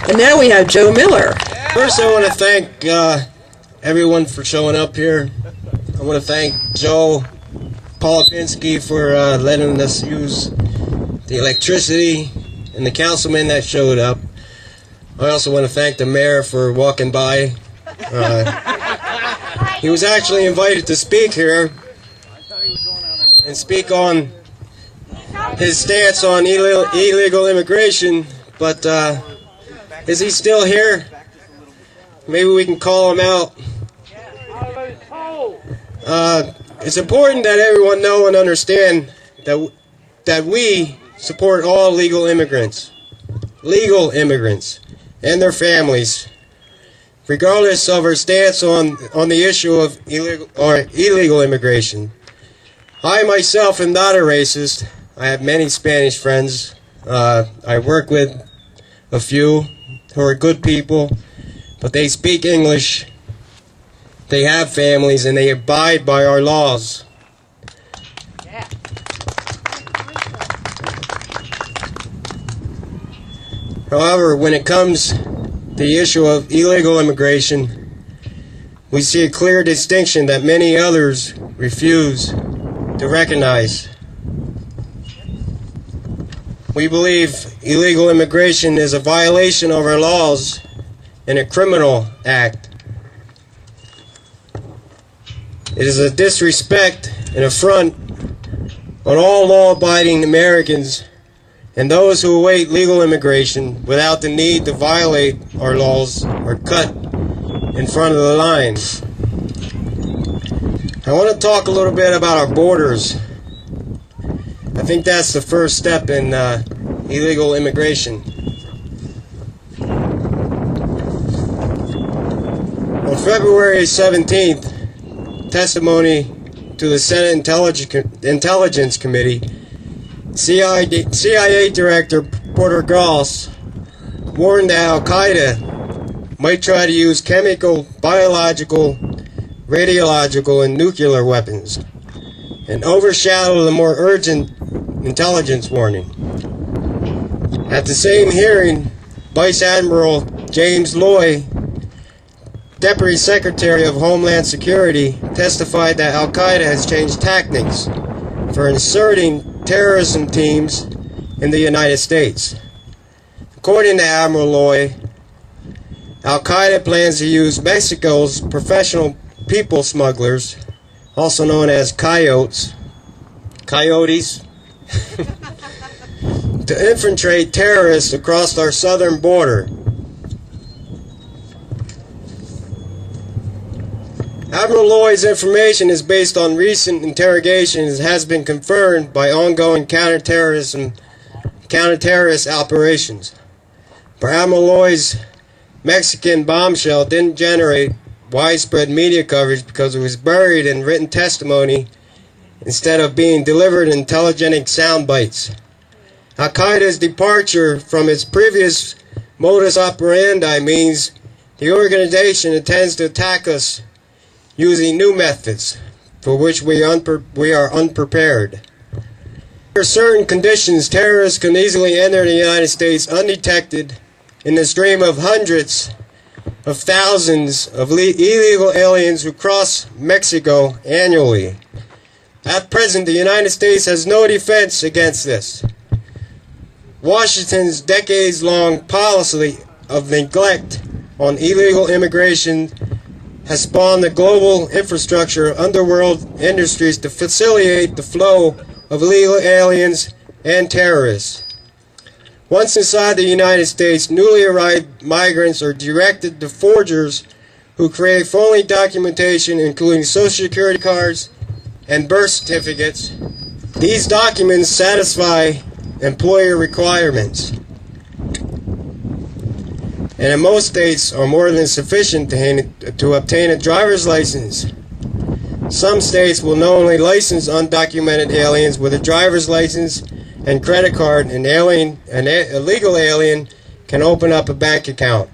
And now we have Joe Miller. First, I want to thank everyone for showing up here. I want to thank Joe Polipinski for letting us use the electricity and the councilman that showed up. I also want to thank the mayor for walking by. He was actually invited to speak here and speak on his stance on illegal immigration, but is he still here? Maybe we can call him out. It's important that everyone know and understand that we support all legal immigrants and their families, regardless of our stance on the issue of illegal immigration. I myself am not a racist. I have many Spanish friends. I work with a few who are good people, but they speak English, they have families, and they abide by our laws. However, when it comes to the issue of illegal immigration, we see a clear distinction that many others refuse to recognize. We believe illegal immigration is a violation of our laws and a criminal act. It is a disrespect and affront on all law-abiding Americans and those who await legal immigration without the need to violate our laws or cut in front of the lines. I want to talk a little bit about our borders. I think that's the first step in illegal immigration. On February 17th, testimony to the Senate Intelligence Committee, CIA Director Porter Goss warned that Al-Qaeda might try to use chemical, biological, radiological, and nuclear weapons, and overshadow the more urgent intelligence warning. At the same hearing, Vice Admiral James Loy, Deputy Secretary of Homeland Security, testified that Al-Qaeda has changed tactics for inserting terrorism teams in the United States. According to Admiral Loy, Al-Qaeda plans to use Mexico's professional people smugglers, also known as coyotes, to infiltrate terrorists across our southern border. Admiral Loy's information is based on recent interrogations and has been confirmed by ongoing counterterrorist operations. But Admiral Loy's Mexican bombshell didn't generate widespread media coverage because it was buried in written testimony instead of being delivered in telegenic sound bites. Al-Qaeda's departure from its previous modus operandi means the organization intends to attack us using new methods for which we are unprepared. Under certain conditions, terrorists can easily enter the United States undetected in the stream of hundreds of thousands of illegal aliens who cross Mexico annually. At present, the United States has no defense against this. Washington's decades-long policy of neglect on illegal immigration has spawned the global infrastructure of underworld industries to facilitate the flow of illegal aliens and terrorists. Once inside the United States, newly arrived migrants are directed to forgers who create phony documentation including Social Security cards and birth certificates. These documents satisfy employer requirements, and in most states are more than sufficient to obtain a driver's license. Some states will knowingly license undocumented aliens with a driver's license and credit card. An illegal alien can open up a bank account,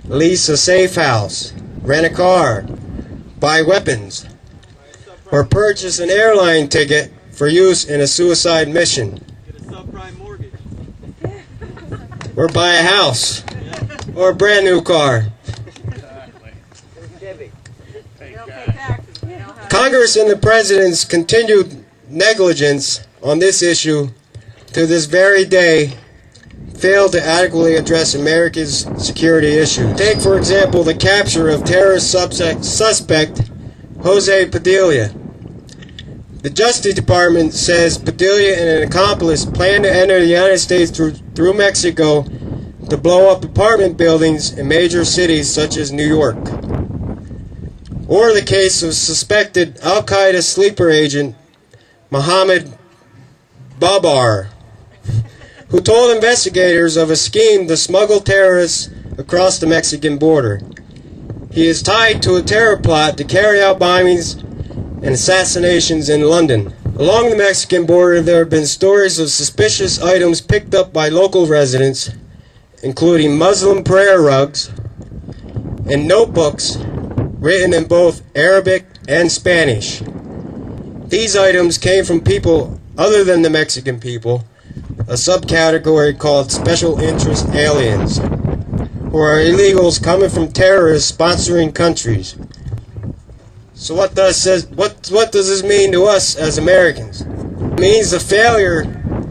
lease a safe house, rent a car, buy weapons, or purchase an airline ticket for use in a suicide mission. Get a subprime mortgage. Or buy a house. or a brand new car. Congress and the President's continued negligence on this issue to this very day failed to adequately address America's security issue. Take, for example, the capture of terrorist suspect Jose Padilla. The Justice Department says Padilla and an accomplice planned to enter the United States through Mexico to blow up apartment buildings in major cities such as New York. Or the case of suspected Al-Qaeda sleeper agent Mohammed Babar, who told investigators of a scheme to smuggle terrorists across the Mexican border. He is tied to a terror plot to carry out bombings and assassinations in London. Along the Mexican border, there have been stories of suspicious items picked up by local residents, including Muslim prayer rugs and notebooks written in both Arabic and Spanish. These items came from people other than the Mexican people, a subcategory called special interest aliens, who are illegals coming from terrorist sponsoring countries. So what does this mean to us as Americans? It means the failure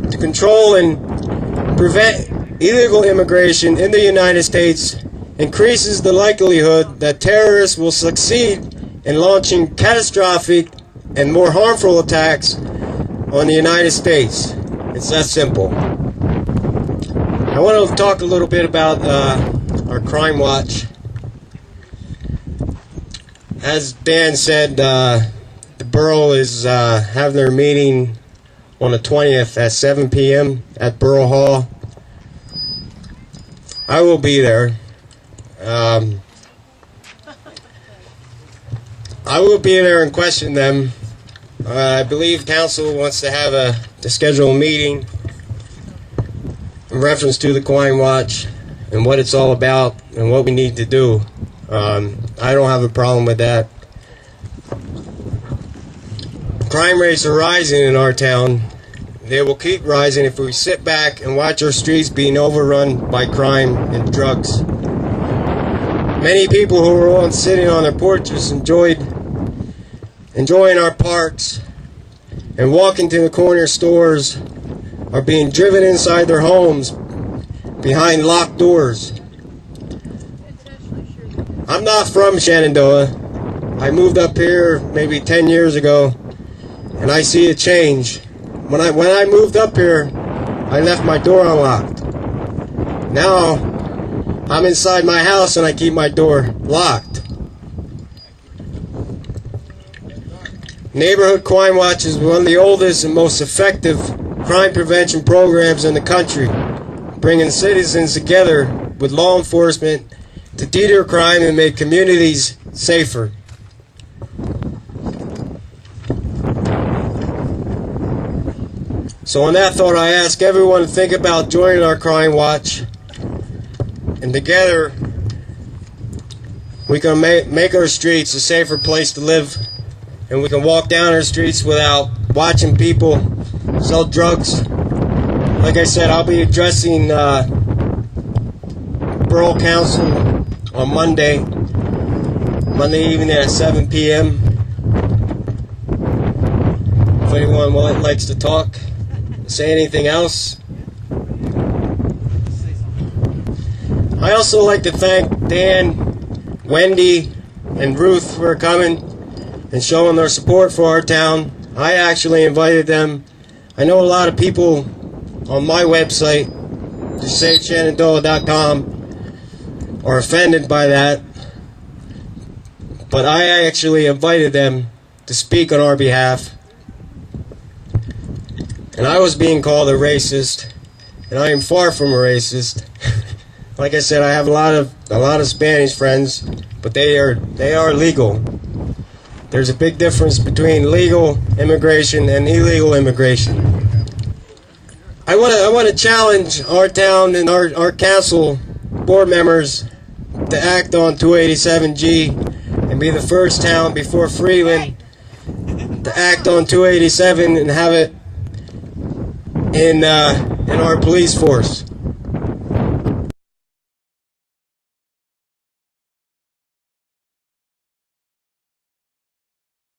to control and prevent illegal immigration in the United States increases the likelihood that terrorists will succeed in launching catastrophic and more harmful attacks on the United States. It's that simple. I want to talk a little bit about our crime watch. As Dan said, the borough is having their meeting on the 20th at 7 p.m. at Borough Hall. I will be there. I will be there and question them. I believe council wants to schedule a meeting in reference to the Crime Watch and what it's all about and what we need to do. I don't have a problem with that. Crime rates are rising in our town. They will keep rising if we sit back and watch our streets being overrun by crime and drugs. Many people who were once sitting on their porches enjoying our parks and walking to the corner stores are being driven inside their homes behind locked doors. I'm not from Shenandoah. I moved up here maybe 10 years ago, and I see a change. When I moved up here, I left my door unlocked. Now, I'm inside my house and I keep my door locked. Neighborhood Crime Watch is one of the oldest and most effective crime prevention programs in the country, bringing citizens together with law enforcement to deter crime and make communities safer. So on that thought, I ask everyone to think about joining our Crime Watch, and together we can make our streets a safer place to live, and we can walk down our streets without watching people sell drugs. Like I said, I'll be addressing Borough Council on Monday evening at 7 p.m. If anyone likes to talk, say anything else. I also like to thank Dan, Wendy, and Ruth for coming and showing their support for our town. I actually invited them. I know a lot of people on my website, just say Shenandoah.com, are offended by that, but I actually invited them to speak on our behalf. And I was being called a racist, and I am far from a racist. Like I said, I have a lot of Spanish friends, but they are legal. There's a big difference between legal immigration and illegal immigration. I want to challenge our town and our council board members to act on 287G and be the first town before Freeland to act on 287 and have it in our police force.